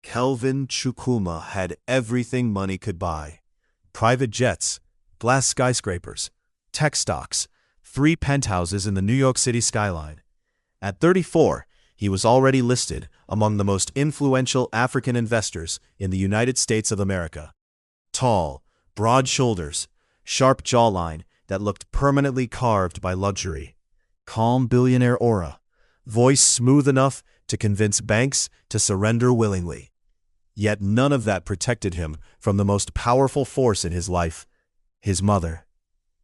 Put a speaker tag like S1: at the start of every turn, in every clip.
S1: Kelvin Chukwuma had everything money could buy. Private jets, glass skyscrapers, tech stocks, 3 penthouses in the New York City skyline. At 34, he was already listed among the most influential African investors in the United States of America. Tall, broad shoulders, sharp jawline that looked permanently carved by luxury. Calm billionaire aura, voice smooth enough to convince banks to surrender willingly. Yet none of that protected him from the most powerful force in his life, his mother.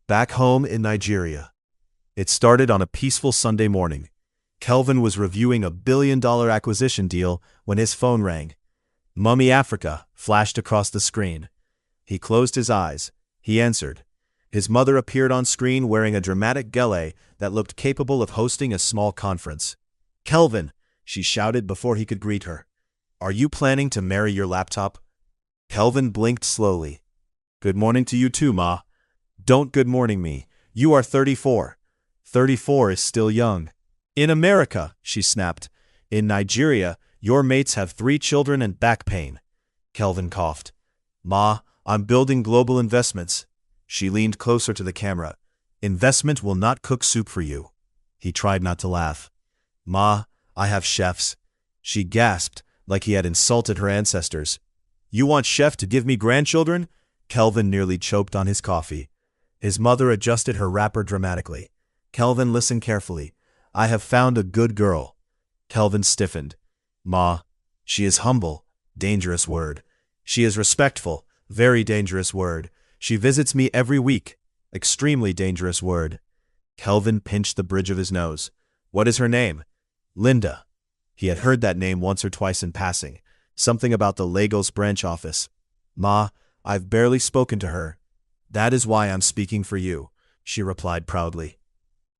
S1: Back home in Nigeria. It started on a peaceful Sunday morning. Kelvin was reviewing a billion-dollar acquisition deal when his phone rang. Mummy Africa flashed across the screen. He closed his eyes. He answered. His mother appeared on screen wearing a dramatic gele that looked capable of hosting a small conference. "Kelvin," she shouted before he could greet her. "Are you planning to marry your laptop?" Kelvin blinked slowly. "Good morning to you too, Ma." "Don't good morning me. You are 34. 34 is still young." "In America," she snapped. "In Nigeria, your mates have 3 children and back pain." Kelvin coughed. "Ma, I'm building global investments." She leaned closer to the camera. "Investment will not cook soup for you." He tried not to laugh. "Ma, I have chefs." She gasped like he had insulted her ancestors. "You want Chef to give me grandchildren?" Kelvin nearly choked on his coffee. His mother adjusted her wrapper dramatically. "Kelvin, listen carefully. I have found a good girl." Kelvin stiffened. "Ma, she is humble." Dangerous word. "She is respectful." Very dangerous word. "She visits me every week." Extremely dangerous word. Kelvin pinched the bridge of his nose. "What is her name?" "Linda." He had heard that name once or twice in passing. Something about the Lagos branch office. "Ma, I've barely spoken to her." "That is why I'm speaking for you," she replied proudly.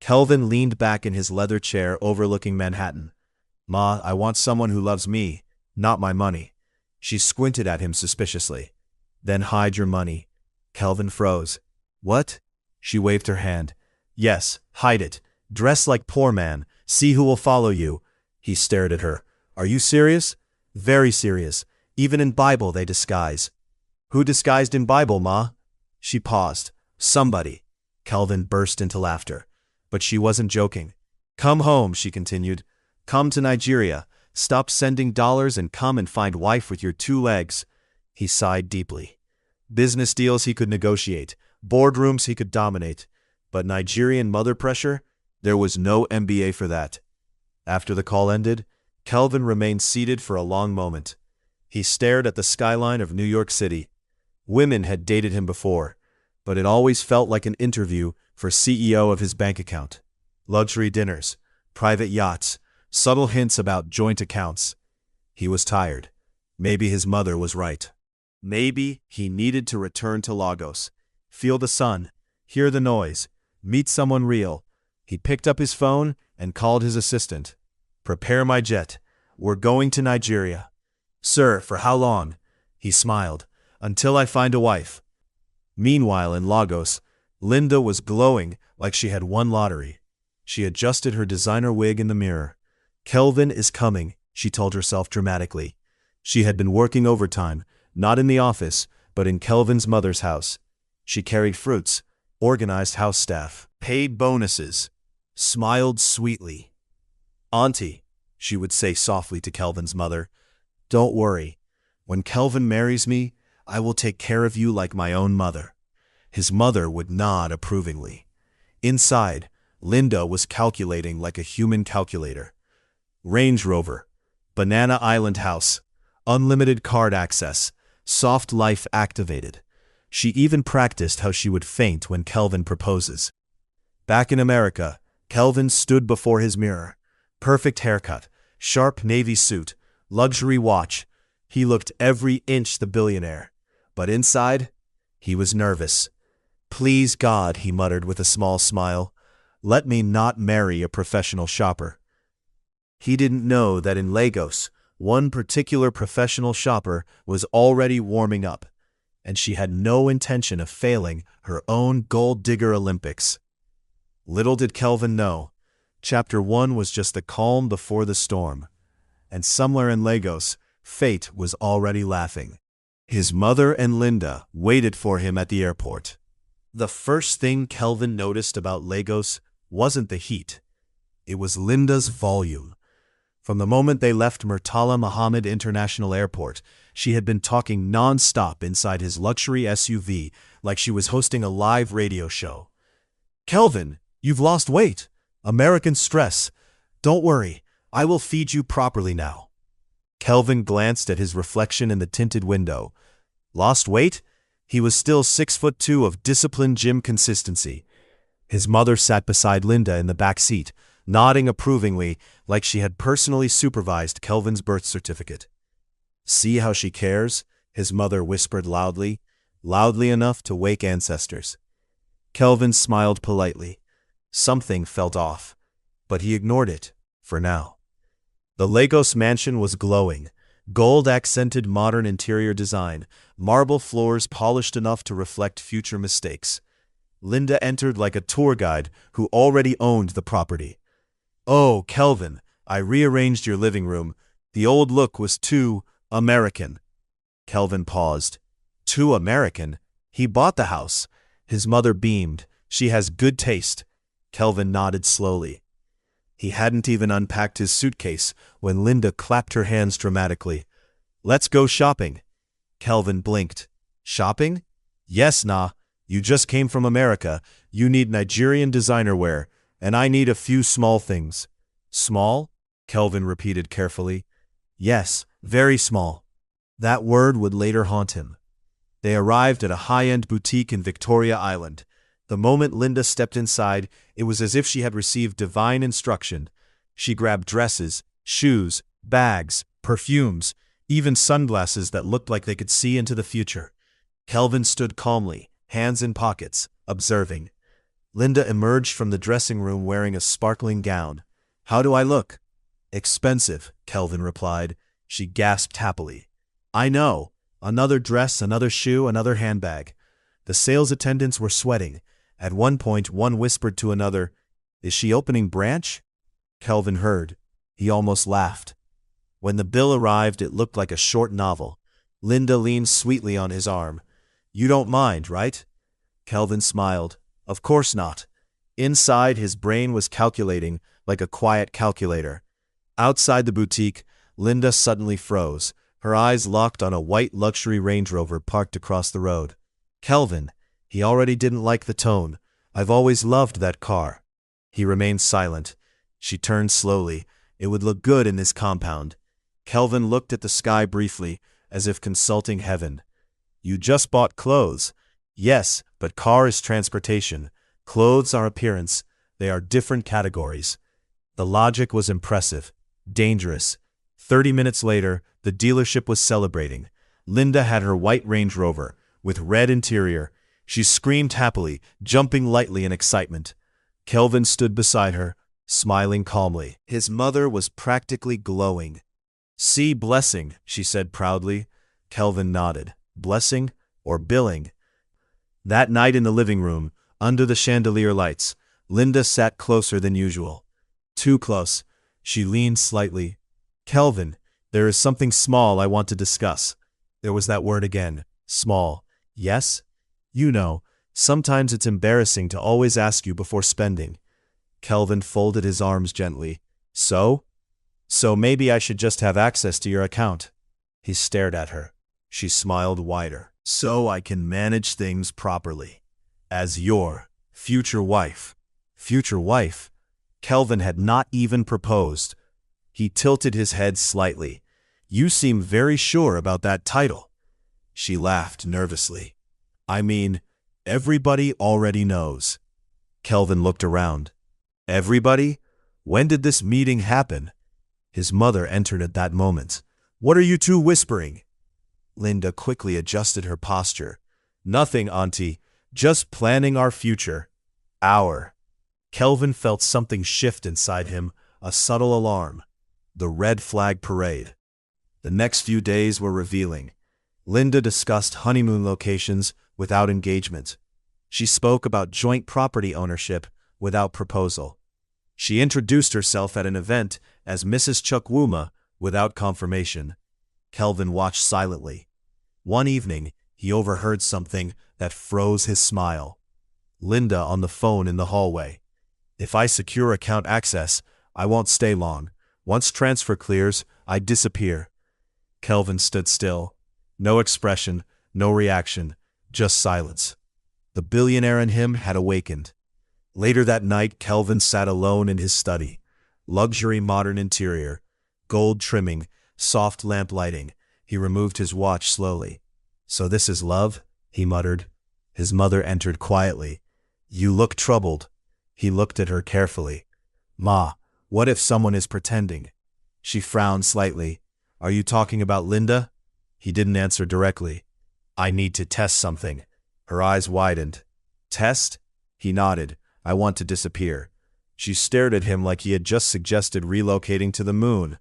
S1: Kelvin leaned back in his leather chair overlooking Manhattan. "Ma, I want someone who loves me, not my money." She squinted at him suspiciously. "Then hide your money." Kelvin froze. "What?" She waved her hand. "Yes, hide it. Dress like poor man. See who will follow you." He stared at her. "Are you serious?" "Very serious. Even in Bible they disguise." "Who disguised in Bible, Ma?" She paused. "Somebody." Kelvin burst into laughter. But she wasn't joking. "Come home," she continued. "Come to Nigeria. Stop sending dollars and come and find wife with your 2 legs." He sighed deeply. Business deals he could negotiate. Boardrooms he could dominate. But Nigerian mother pressure? There was no MBA for that. After the call ended, Kelvin remained seated for a long moment. He stared at the skyline of New York City. Women had dated him before, but it always felt like an interview for CEO of his bank account. Luxury dinners, private yachts, subtle hints about joint accounts. He was tired. Maybe his mother was right. Maybe he needed to return to Lagos, feel the sun, hear the noise, meet someone real. He picked up his phone and called his assistant. "Prepare my jet. We're going to Nigeria." "Sir, for how long?" He smiled. "Until I find a wife." Meanwhile in Lagos, Linda was glowing like she had won lottery. She adjusted her designer wig in the mirror. "Kelvin is coming," she told herself dramatically. She had been working overtime, not in the office, but in Kelvin's mother's house. She carried fruits, organized house staff, paid bonuses, smiled sweetly. "Auntie," she would say softly to Kelvin's mother, "don't worry. When Kelvin marries me, I will take care of you like my own mother." His mother would nod approvingly. Inside, Linda was calculating like a human calculator. Range Rover, Banana Island house, unlimited card access, soft life activated. She even practiced how she would faint when Kelvin proposes. Back in America, Kelvin stood before his mirror. Perfect haircut, sharp navy suit, luxury watch. He looked every inch the billionaire. But inside, he was nervous. "Please God," he muttered with a small smile, "let me not marry a professional shopper." He didn't know that in Lagos, one particular professional shopper was already warming up, and she had no intention of failing her own gold digger Olympics. Little did Kelvin know, Chapter 1 was just the calm before the storm. And somewhere in Lagos, Fate was already laughing. His mother and Linda waited for him at the airport. The first thing Kelvin noticed about Lagos wasn't the heat. It was Linda's volume. From the moment they left Murtala Muhammad International Airport, she had been talking non-stop inside his luxury SUV like she was hosting a live radio show. "Kelvin, you've lost weight. American stress. Don't worry, I will feed you properly now." Kelvin glanced at his reflection in the tinted window. Lost weight? He was still 6'2" of disciplined gym consistency. His mother sat beside Linda in the back seat, nodding approvingly like she had personally supervised Kelvin's birth certificate. "See how she cares?" his mother whispered loudly enough to wake ancestors. Kelvin smiled politely. Something felt off, but he ignored it, for now. The Lagos mansion was glowing, gold-accented modern interior design, marble floors polished enough to reflect future mistakes. Linda entered like a tour guide who already owned the property. "Oh, Kelvin, I rearranged your living room. The old look was too American." Kelvin paused. "Too American? He bought the house." His mother beamed. "She has good taste." Kelvin nodded slowly. He hadn't even unpacked his suitcase when Linda clapped her hands dramatically. "Let's go shopping." Kelvin blinked. "Shopping?" "Yes, nah. You just came from America. You need Nigerian designer wear, and I need a few small things." "Small?" Kelvin repeated carefully. "Yes, very small." That word would later haunt him. They arrived at a high-end boutique in Victoria Island. The moment Linda stepped inside, it was as if she had received divine instruction. She grabbed dresses, shoes, bags, perfumes, even sunglasses that looked like they could see into the future. Kelvin stood calmly, hands in pockets, observing. Linda emerged from the dressing room wearing a sparkling gown. "How do I look?" "Expensive," Kelvin replied. She gasped happily. "I know. Another dress, another shoe, another handbag." The sales attendants were sweating. At one point, one whispered to another, "Is she opening branch?" Kelvin heard. He almost laughed. When the bill arrived, it looked like a short novel. Linda leaned sweetly on his arm. "You don't mind, right?" Kelvin smiled. "Of course not." Inside, his brain was calculating like a quiet calculator. Outside the boutique, Linda suddenly froze. Her eyes locked on a white luxury Range Rover parked across the road. "Kelvin." He already didn't like the tone. "I've always loved that car." He remained silent. She turned slowly. It would look good in this compound. Kelvin looked at the sky briefly, as if consulting heaven. "You just bought clothes." "Yes, but car is transportation. Clothes are appearance. They are different categories." The logic was impressive, dangerous. 30 minutes later, the dealership was celebrating. Linda had her white Range Rover, with red interior. She screamed happily, jumping lightly in excitement. Kelvin stood beside her, smiling calmly. His mother was practically glowing. "See blessing," she said proudly. Kelvin nodded. Blessing or billing? That night in the living room, under the chandelier lights, Linda sat closer than usual. Too close. She leaned slightly. "Kelvin, there is something small I want to discuss." There was that word again. Small. "Yes?" "You know, sometimes it's embarrassing to always ask you before spending." Kelvin folded his arms gently. "So?" "So maybe I should just have access to your account." He stared at her. She smiled wider. "So I can manage things properly. As your future wife." Future wife? Kelvin had not even proposed. He tilted his head slightly. "You seem very sure about that title." She laughed nervously. "I mean, everybody already knows." Kelvin looked around. "Everybody? When did this meeting happen?" His mother entered at that moment. "What are you two whispering?" Linda quickly adjusted her posture. "Nothing, Auntie. Just planning our future." "Our." Kelvin felt something shift inside him, a subtle alarm. The red flag parade. The next few days were revealing. Linda discussed honeymoon locations without engagement. She spoke about joint property ownership without proposal. She introduced herself at an event as Mrs. Chukwuma without confirmation. Kelvin watched silently. One evening, he overheard something that froze his smile. Linda on the phone in the hallway. "If I secure account access, I won't stay long. Once transfer clears, I disappear." Kelvin stood still. No expression, no reaction, just silence. The billionaire in him had awakened. Later that night, Kelvin sat alone in his study. Luxury modern interior, gold trimming, soft lamp lighting. He removed his watch slowly. "So this is love?" he muttered. His mother entered quietly. "You look troubled." He looked at her carefully. "Ma, what if someone is pretending?" She frowned slightly. "Are you talking about Linda?" He didn't answer directly. "I need to test something." Her eyes widened. "Test?" He nodded. "I want to disappear." She stared at him like he had just suggested relocating to the moon.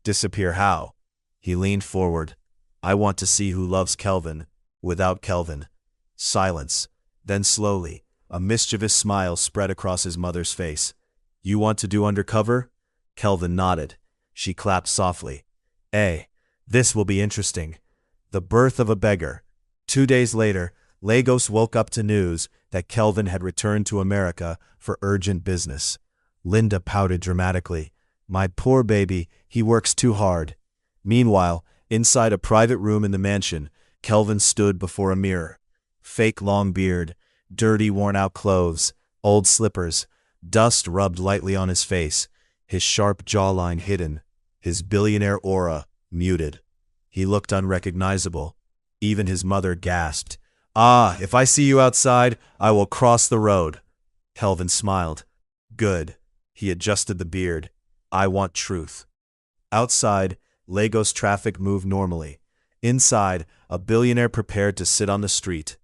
S1: "Disappear how?" He leaned forward. "I want to see who loves Kelvin, without Kelvin." Silence. Then slowly, a mischievous smile spread across his mother's face. "You want to do undercover?" Kelvin nodded. She clapped softly. This will be interesting." The birth of a beggar. 2 days later, Lagos woke up to news that Kelvin had returned to America for urgent business. Linda pouted dramatically. "My poor baby, he works too hard." Meanwhile, inside a private room in the mansion, Kelvin stood before a mirror. Fake long beard, dirty worn-out clothes, old slippers, dust rubbed lightly on his face, his sharp jawline hidden, his billionaire aura muted. He looked unrecognizable. Even his mother gasped. "Ah, if I see you outside, I will cross the road." Kelvin smiled. "Good." He adjusted the beard. "I want truth." Outside, Lagos traffic moved normally. Inside, a billionaire prepared to sit on the street.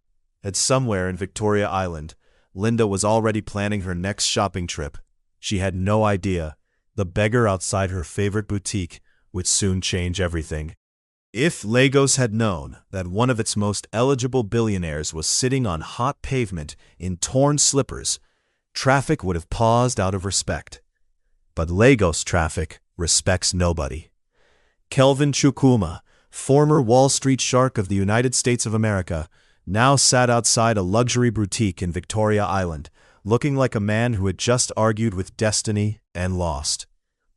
S1: At somewhere in Victoria Island, Linda was already planning her next shopping trip. She had no idea. The beggar outside her favorite boutique would soon change everything. If Lagos had known that one of its most eligible billionaires was sitting on hot pavement in torn slippers, traffic would have paused out of respect. But Lagos traffic respects nobody. Kelvin Chukwuma, former Wall Street shark of the United States of America, now sat outside a luxury boutique in Victoria Island, looking like a man who had just argued with destiny and lost.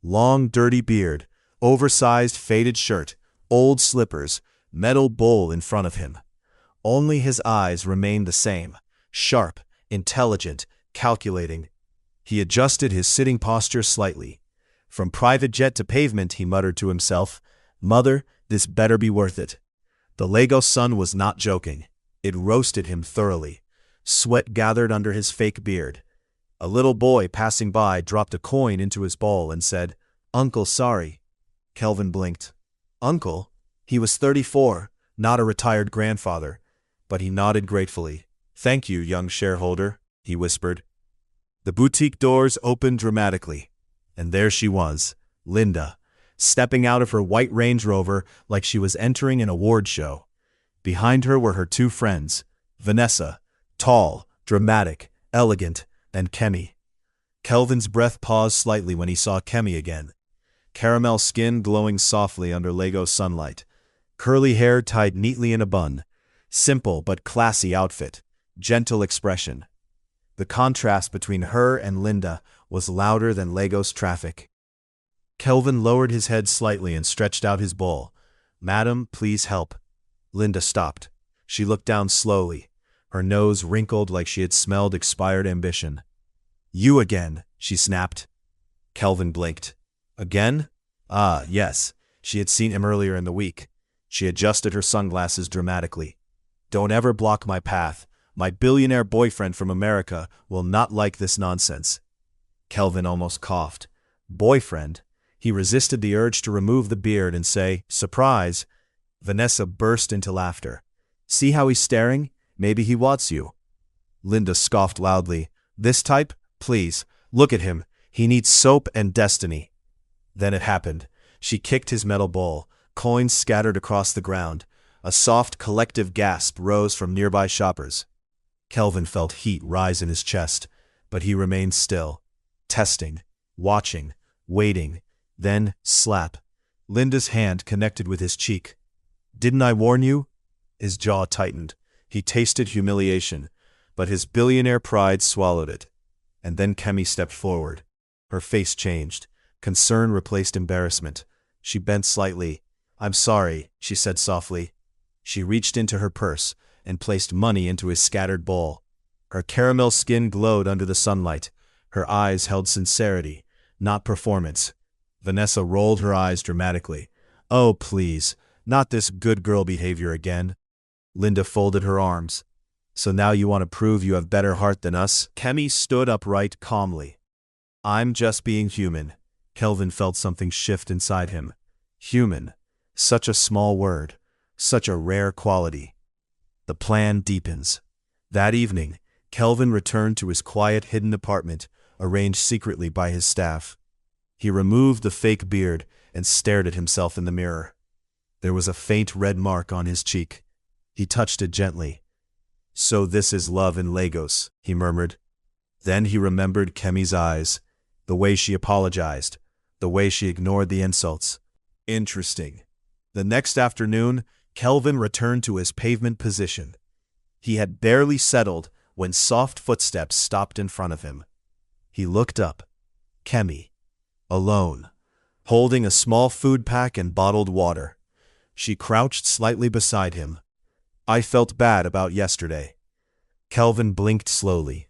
S1: Long, dirty beard, oversized faded shirt, old slippers, metal bowl in front of him. Only his eyes remained the same, sharp, intelligent, calculating. He adjusted his sitting posture slightly. From private jet to pavement, he muttered to himself, "Mother, this better be worth it." The Lagos sun was not joking. It roasted him thoroughly. Sweat gathered under his fake beard. A little boy passing by dropped a coin into his bowl and said, "Uncle, sorry." Kelvin blinked. Uncle? He was 34, not a retired grandfather, but he nodded gratefully. "Thank you, young shareholder," he whispered. The boutique doors opened dramatically, and there she was, Linda, stepping out of her white Range Rover like she was entering an award show. Behind her were her two friends, Vanessa, tall, dramatic, elegant, and Kemi. Kelvin's breath paused slightly when he saw Kemi again. Caramel skin glowing softly under Lagos sunlight. Curly hair tied neatly in a bun. Simple but classy outfit. Gentle expression. The contrast between her and Linda was louder than Lagos traffic. Kelvin lowered his head slightly and stretched out his bowl. "Madam, please help." Linda stopped. She looked down slowly. Her nose wrinkled like she had smelled expired ambition. "You again," she snapped. Kelvin blinked. "Again?" Ah, yes. She had seen him earlier in the week. She adjusted her sunglasses dramatically. "Don't ever block my path. My billionaire boyfriend from America will not like this nonsense." Kelvin almost coughed. Boyfriend? He resisted the urge to remove the beard and say, "Surprise." Vanessa burst into laughter. "See how he's staring? Maybe he wants you." Linda scoffed loudly. "This type? Please, look at him. He needs soap and destiny." Then it happened. She kicked his metal bowl. Coins scattered across the ground. A soft collective gasp rose from nearby shoppers. Kelvin felt heat rise in his chest, but he remained still, testing, watching, waiting. Then, slap. Linda's hand connected with his cheek. "Didn't I warn you?" His jaw tightened. He tasted humiliation, but his billionaire pride swallowed it. And then Kemi stepped forward. Her face changed. Concern replaced embarrassment. She bent slightly. "I'm sorry," she said softly. She reached into her purse and placed money into his scattered bowl. Her caramel skin glowed under the sunlight. Her eyes held sincerity, not performance. Vanessa rolled her eyes dramatically. "Oh, please, not this good girl behavior again." Linda folded her arms. "So now you want to prove you have better heart than us?" Kemi stood upright calmly. "I'm just being human." Kelvin felt something shift inside him. Human. Such a small word. Such a rare quality. The plan deepens. That evening, Kelvin returned to his quiet, hidden apartment, arranged secretly by his staff. He removed the fake beard and stared at himself in the mirror. There was a faint red mark on his cheek. He touched it gently. "So this is love in Lagos," he murmured. Then he remembered Kemi's eyes, the way she apologized, the way she ignored the insults. Interesting. The next afternoon, Kelvin returned to his pavement position. He had barely settled when soft footsteps stopped in front of him. He looked up. Kemi. Alone. Holding a small food pack and bottled water. She crouched slightly beside him. "I felt bad about yesterday." Kelvin blinked slowly.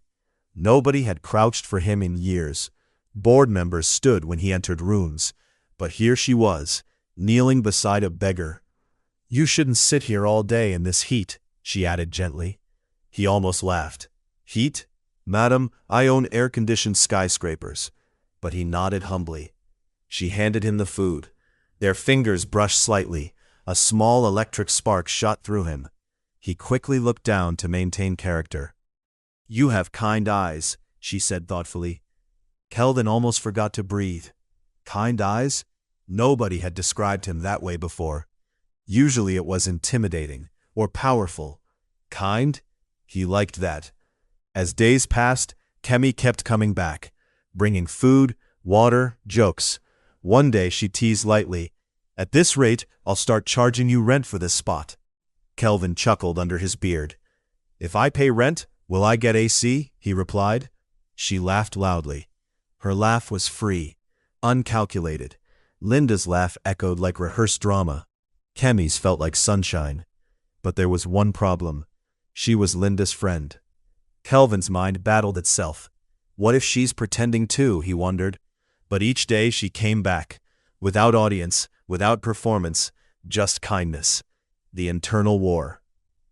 S1: Nobody had crouched for him in years. Board members stood when he entered rooms. But here she was, kneeling beside a beggar. "You shouldn't sit here all day in this heat," she added gently. He almost laughed. "Heat? Madam, I own air-conditioned skyscrapers." But he nodded humbly. She handed him the food. Their fingers brushed slightly. A small electric spark shot through him. He quickly looked down to maintain character. "You have kind eyes," she said thoughtfully. Kelvin almost forgot to breathe. Kind eyes? Nobody had described him that way before. Usually it was intimidating or powerful. Kind? He liked that. As days passed, Kemi kept coming back, bringing food, water, jokes. One day she teased lightly, "At this rate, I'll start charging you rent for this spot." Kelvin chuckled under his beard. "If I pay rent, will I get AC?" he replied. She laughed loudly. Her laugh was free, uncalculated. Linda's laugh echoed like rehearsed drama. Kemi's felt like sunshine. But there was one problem. She was Linda's friend. Kelvin's mind battled itself. What if she's pretending too, he wondered. But each day she came back, without audience, without performance, just kindness. The internal war.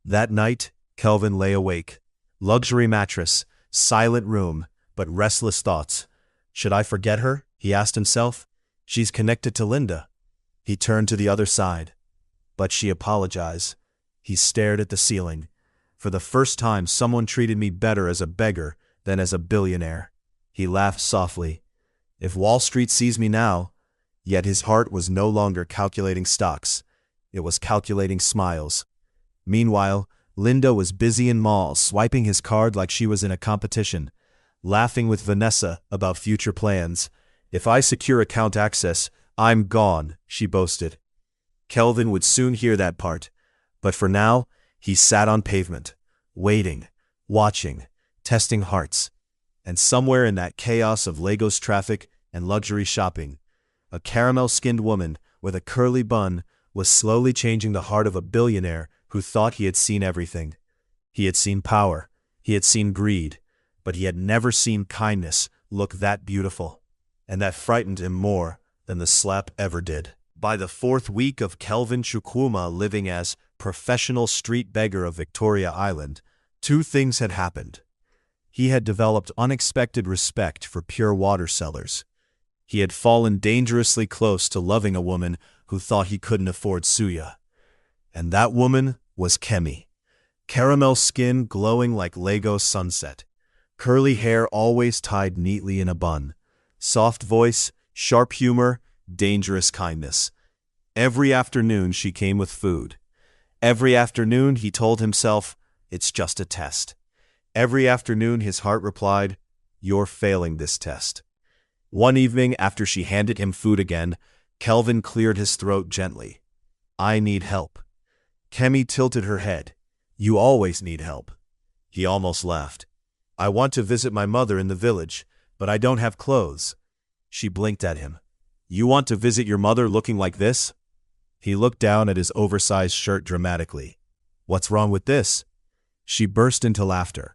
S1: That night, Kelvin lay awake. Luxury mattress, silent room, but restless thoughts. Should I forget her? He asked himself. She's connected to Linda. He turned to the other side. But she apologized. He stared at the ceiling. For the first time, someone treated me better as a beggar than as a billionaire. He laughed softly. If Wall Street sees me now. Yet his heart was no longer calculating stocks. It was calculating smiles. Meanwhile, Linda was busy in malls, swiping his card like she was in a competition, laughing with Vanessa about future plans. If I secure account access, I'm gone, she boasted. Kelvin would soon hear that part. But for now, he sat on pavement, waiting, watching, testing hearts. And somewhere in that chaos of Lagos traffic and luxury shopping, a caramel-skinned woman with a curly bun was slowly changing the heart of a billionaire who thought he had seen everything. He had seen power, he had seen greed, but he had never seen kindness look that beautiful. And that frightened him more than the slap ever did. By the fourth week of Kelvin Chukwuma living as professional street beggar of Victoria Island, two things had happened. He had developed unexpected respect for pure water sellers. He had fallen dangerously close to loving a woman who thought he couldn't afford suya. And that woman was Kemi. Caramel skin glowing like Lagos sunset. Curly hair always tied neatly in a bun. Soft voice, sharp humor, dangerous kindness. Every afternoon she came with food. Every afternoon he told himself, it's just a test. Every afternoon his heart replied, you're failing this test. One evening after she handed him food again, Kelvin cleared his throat gently. I need help. Kemi tilted her head. You always need help. He almost laughed. I want to visit my mother in the village, but I don't have clothes. She blinked at him. You want to visit your mother looking like this? He looked down at his oversized shirt dramatically. What's wrong with this? She burst into laughter.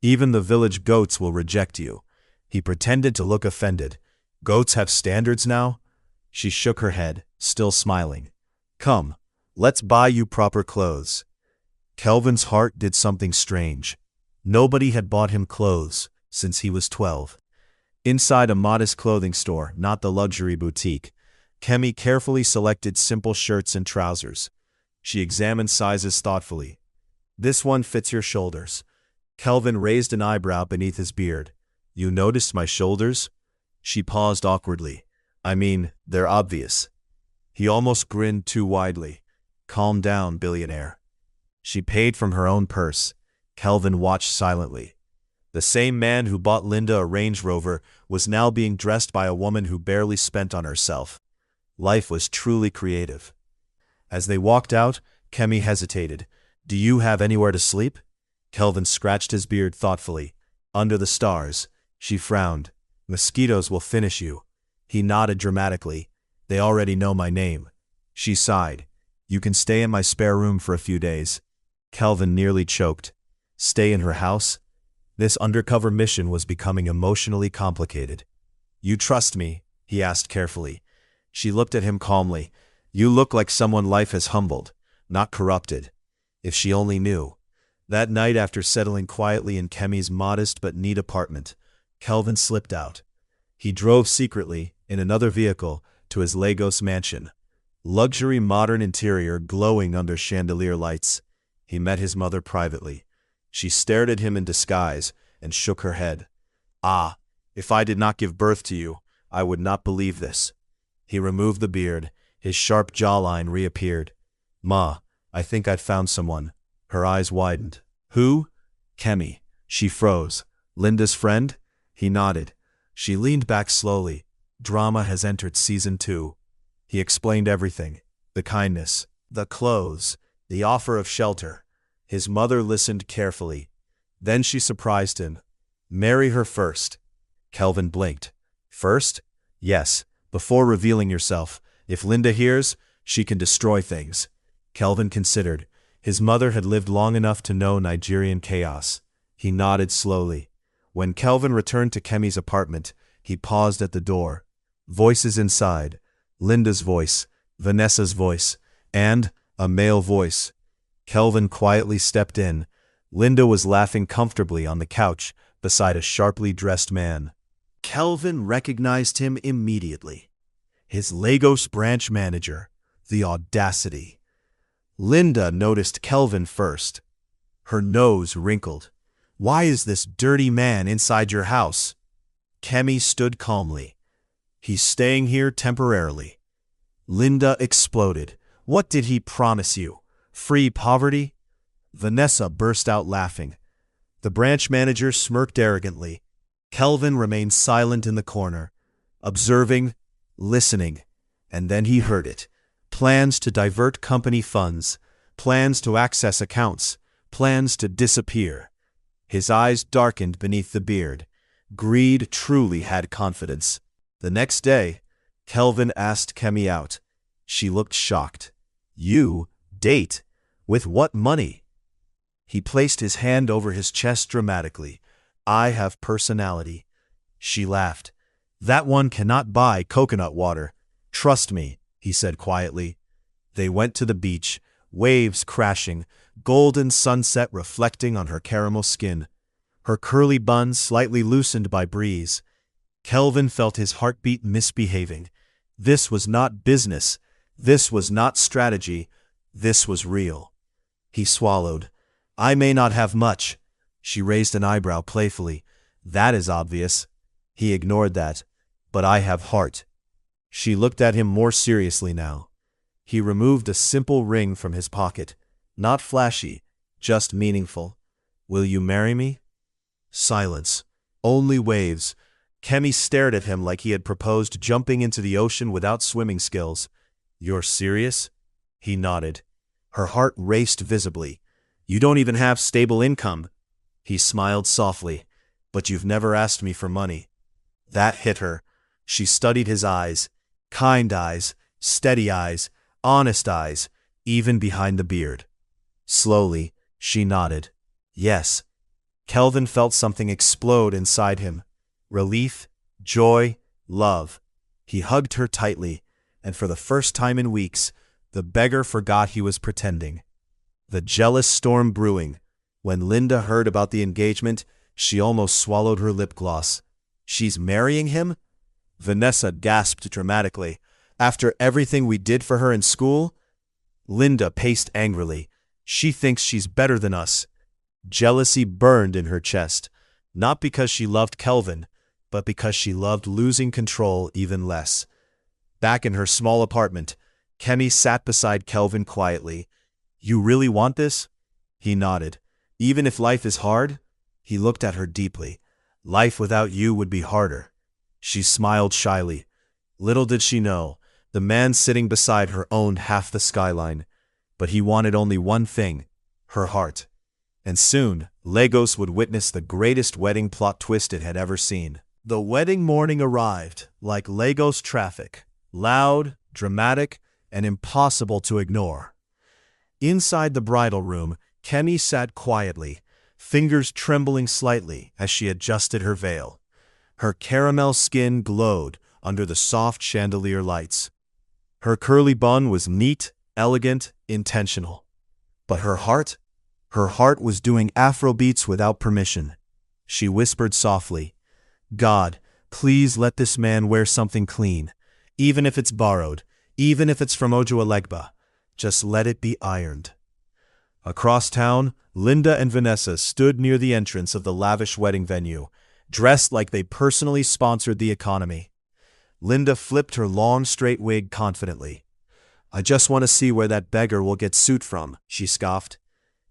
S1: Even the village goats will reject you. He pretended to look offended. Goats have standards now? She shook her head, still smiling. Come, let's buy you proper clothes. Kelvin's heart did something strange. Nobody had bought him clothes since he was 12. Inside a modest clothing store, not the luxury boutique, Kemi carefully selected simple shirts and trousers. She examined sizes thoughtfully. This one fits your shoulders. Kelvin raised an eyebrow beneath his beard. You noticed my shoulders? She paused awkwardly. I mean, they're obvious. He almost grinned too widely. Calm down, billionaire. She paid from her own purse. Kelvin watched silently. The same man who bought Linda a Range Rover was now being dressed by a woman who barely spent on herself. Life was truly creative. As they walked out, Kemi hesitated. Do you have anywhere to sleep? Kelvin scratched his beard thoughtfully. Under the stars. She frowned. Mosquitoes will finish you. He nodded dramatically. They already know my name. She sighed. You can stay in my spare room for a few days. Kelvin nearly choked. Stay in her house? This undercover mission was becoming emotionally complicated. You trust me? He asked carefully. She looked at him calmly. You look like someone life has humbled, not corrupted. If she only knew. That night, after settling quietly in Kemi's modest but neat apartment, Kelvin slipped out. He drove secretly, in another vehicle, to his Lagos mansion. Luxury modern interior glowing under chandelier lights. He met his mother privately. She stared at him in disguise and shook her head. Ah, if I did not give birth to you, I would not believe this. He removed the beard. His sharp jawline reappeared. Ma, I think I've found someone. Her eyes widened. Who? Kemi. She froze. Linda's friend? He nodded. She leaned back slowly. Drama has entered season 2. He explained everything. The kindness, the clothes, the offer of shelter. His mother listened carefully. Then she surprised him. Marry her first. Kelvin blinked. First? Yes, before revealing yourself. If Linda hears, she can destroy things. Kelvin considered. His mother had lived long enough to know Nigerian chaos. He nodded slowly. When Kelvin returned to Kemi's apartment, he paused at the door. Voices inside. Linda's voice, Vanessa's voice, and a male voice. Kelvin quietly stepped in. Linda was laughing comfortably on the couch beside a sharply dressed man. Kelvin recognized him immediately. His Lagos branch manager. The audacity. Linda noticed Kelvin first. Her nose wrinkled. Why is this dirty man inside your house? Kemi stood calmly. He's staying here temporarily. Linda exploded. What did he promise you? Free poverty? Vanessa burst out laughing. The branch manager smirked arrogantly. Kelvin remained silent in the corner, observing, listening, and then he heard it. Plans to divert company funds, plans to access accounts, plans to disappear. His eyes darkened beneath the beard. Greed truly had confidence. The next day, Kelvin asked Kemi out. She looked shocked. You date? With what money? He placed his hand over his chest dramatically. I have personality. She laughed. That one cannot buy coconut water. Trust me, he said quietly. They went to the beach, waves crashing, golden sunset reflecting on her caramel skin. Her curly bun slightly loosened by breeze. Kelvin felt his heartbeat misbehaving. This was not business. This was not strategy. This was real. He swallowed. I may not have much. She raised an eyebrow playfully. That is obvious. He ignored that. But I have heart. She looked at him more seriously now. He removed a simple ring from his pocket. Not flashy, just meaningful. Will you marry me? Silence. Only waves. Kemi stared at him like he had proposed jumping into the ocean without swimming skills. "You're serious?" He nodded. Her heart raced visibly. "You don't even have stable income." He smiled softly. "But you've never asked me for money." That hit her. She studied his eyes. Kind eyes, steady eyes, honest eyes, even behind the beard. Slowly, she nodded. "Yes." Kelvin felt something explode inside him. Relief, joy, love. He hugged her tightly, and for the first time in weeks, the beggar forgot he was pretending. The jealous storm brewing. When Linda heard about the engagement, she almost swallowed her lip gloss. "She's marrying him?" Vanessa gasped dramatically. "After everything we did for her in school?" Linda paced angrily. "She thinks she's better than us." Jealousy burned in her chest, not because she loved Kelvin, but because she loved losing control even less. Back in her small apartment, Kemi sat beside Kelvin quietly. "You really want this?" He nodded. "Even if life is hard?" He looked at her deeply. "Life without you would be harder." She smiled shyly. Little did she know, the man sitting beside her owned half the skyline. But he wanted only one thing, her heart. And soon, Lagos would witness the greatest wedding plot twist it had ever seen. The wedding morning arrived, like Lagos traffic, loud, dramatic, and impossible to ignore. Inside the bridal room, Kemi sat quietly, fingers trembling slightly as she adjusted her veil. Her caramel skin glowed under the soft chandelier lights. Her curly bun was neat, elegant, intentional. But her heart was doing Afrobeats without permission. She whispered softly, "God, please let this man wear something clean. Even if it's borrowed, even if it's from Ojuelegba, just let it be ironed." Across town, Linda and Vanessa stood near the entrance of the lavish wedding venue, dressed like they personally sponsored the economy. Linda flipped her long straight wig confidently. "I just want to see where that beggar will get suit from," she scoffed.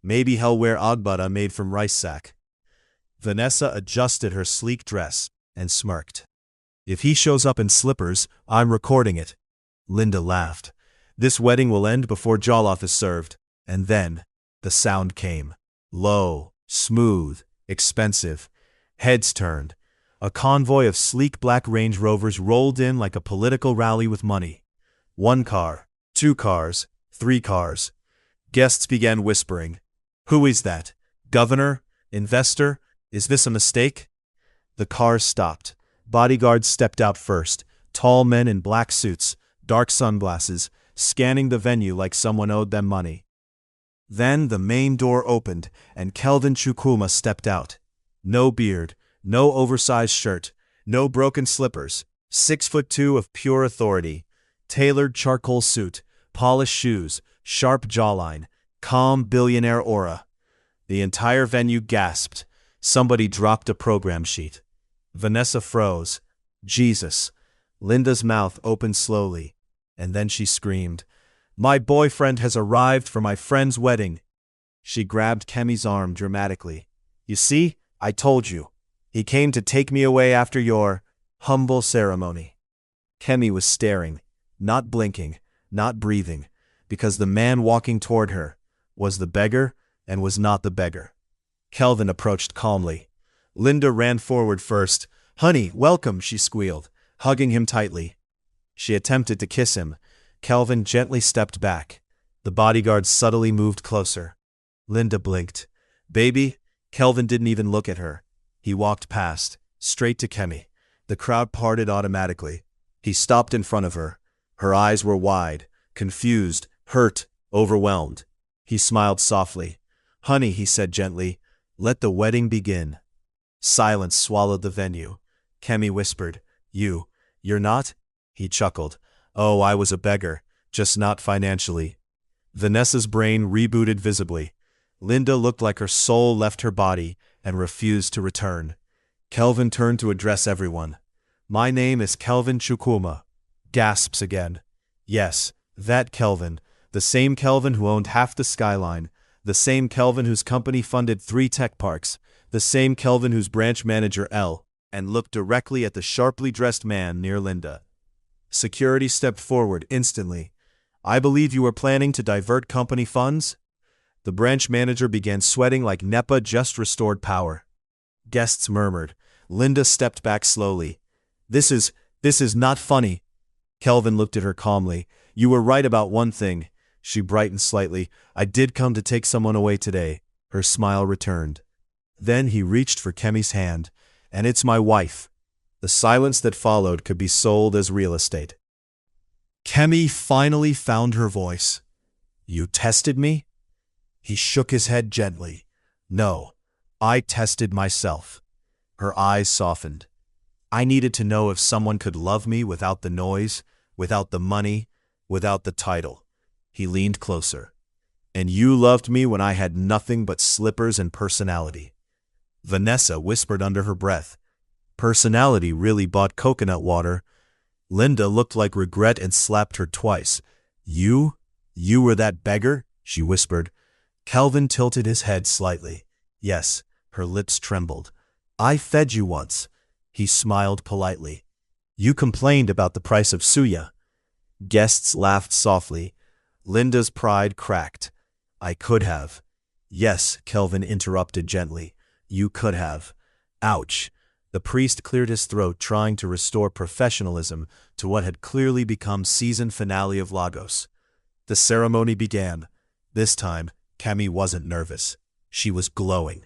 S1: "Maybe he'll wear agbada made from rice sack." Vanessa adjusted her sleek dress and smirked. "If he shows up in slippers, I'm recording it." Linda laughed. "This wedding will end before jollof is served." And then, the sound came. Low, smooth, expensive. Heads turned. A convoy of sleek black Range Rovers rolled in like a political rally with money. 1 car, 2 cars, 3 cars. Guests began whispering. "Who is that? Governor? Investor? Is this a mistake?" The cars stopped. Bodyguards stepped out first, tall men in black suits, dark sunglasses, scanning the venue like someone owed them money. Then the main door opened, and Kelvin Chukwuma stepped out. No beard, no oversized shirt, no broken slippers, 6'2" of pure authority, tailored charcoal suit, polished shoes, sharp jawline, calm billionaire aura. The entire venue gasped. Somebody dropped a program sheet. Vanessa froze. Jesus. Linda's mouth opened slowly, and then she screamed, "My boyfriend has arrived for my friend's wedding." She grabbed Kemi's arm dramatically. "You see, I told you. He came to take me away after your humble ceremony." Kemi was staring, not blinking, not breathing, because the man walking toward her was the beggar and was not the beggar. Kelvin approached calmly. Linda ran forward first. "Honey, welcome," she squealed, hugging him tightly. She attempted to kiss him. Kelvin gently stepped back. The bodyguard subtly moved closer. Linda blinked. "Baby?" Kelvin didn't even look at her. He walked past, straight to Kemi. The crowd parted automatically. He stopped in front of her. Her eyes were wide, confused, hurt, overwhelmed. He smiled softly. "Honey," he said gently, "let the wedding begin." Silence swallowed the venue. Kemi whispered, You're not?" He chuckled. "Oh, I was a beggar, just not financially." Vanessa's brain rebooted visibly. Linda looked like her soul left her body and refused to return. Kelvin turned to address everyone. "My name is Kelvin Chukwuma." Gasps again. Yes, that Kelvin, the same Kelvin who owned half the skyline, the same Kelvin whose company funded 3 tech parks, the same Kelvin whose branch manager L. and looked directly at the sharply dressed man near Linda. Security stepped forward instantly. "I believe you were planning to divert company funds?" The branch manager began sweating like NEPA just restored power. Guests murmured. Linda stepped back slowly. This is not funny." Kelvin looked at her calmly. "You were right about one thing." She brightened slightly. "I did come to take someone away today." Her smile returned. Then he reached for Kemi's hand. "And it's my wife." The silence that followed could be sold as real estate. Kemi finally found her voice. "You tested me?" He shook his head gently. "No, I tested myself." Her eyes softened. "I needed to know if someone could love me without the noise, without the money, without the title." He leaned closer. "And you loved me when I had nothing but slippers and personality." Vanessa whispered under her breath. "Personality really bought coconut water." Linda looked like regret and slapped her twice. You were that beggar?" she whispered. Kelvin tilted his head slightly. "Yes." Her lips trembled. "I fed you once." He smiled politely. "You complained about the price of suya." Guests laughed softly. Linda's pride cracked. "I could have." "Yes," Kelvin interrupted gently. "You could have." Ouch. The priest cleared his throat, trying to restore professionalism to what had clearly become season finale of Lagos. The ceremony began. This time, Kemi wasn't nervous. She was glowing.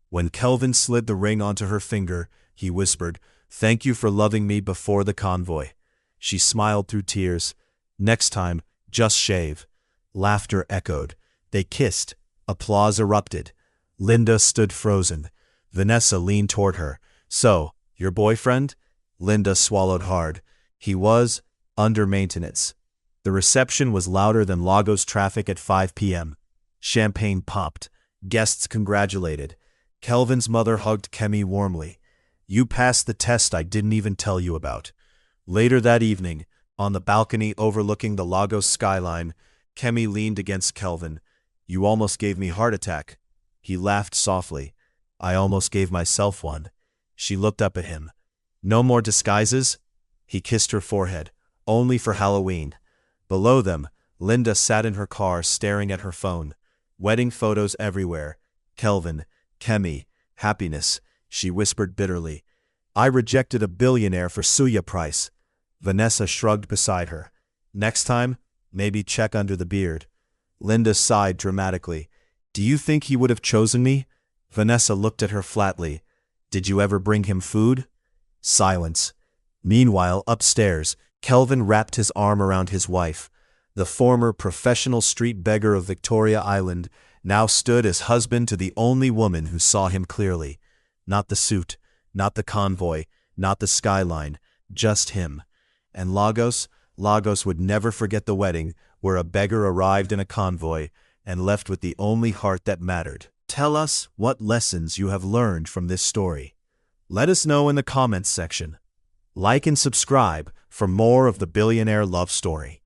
S1: When Kelvin slid the ring onto her finger, he whispered, "Thank you for loving me before the convoy." She smiled through tears. "Next time, just shave." Laughter echoed. They kissed. Applause erupted. Linda stood frozen. Vanessa leaned toward her. "So, your boyfriend?" Linda swallowed hard. "He was under maintenance." The reception was louder than Lagos traffic at 5 p.m. Champagne popped. Guests congratulated. Kelvin's mother hugged Kemi warmly. "You passed the test I didn't even tell you about." Later that evening, on the balcony overlooking the Lagos skyline, Kemi leaned against Kelvin. "You almost gave me a heart attack." He laughed softly. "I almost gave myself one." She looked up at him. "No more disguises?" He kissed her forehead. "Only for Halloween." Below them, Linda sat in her car staring at her phone. Wedding photos everywhere. Kelvin, Kemi, happiness. She whispered bitterly. "I rejected a billionaire for suya price." Vanessa shrugged beside her. "Next time, maybe check under the beard." Linda sighed dramatically. "Do you think he would have chosen me?" Vanessa looked at her flatly. "Did you ever bring him food?" Silence. Meanwhile, upstairs, Kelvin wrapped his arm around his wife. The former professional street beggar of Victoria Island now stood as husband to the only woman who saw him clearly. Not the suit, not the convoy, not the skyline, just him. And Lagos would never forget the wedding where a beggar arrived in a convoy and left with the only heart that mattered. Tell us what lessons you have learned from this story. Let us know in the comments section. Like and subscribe for more of the Billionaire love story.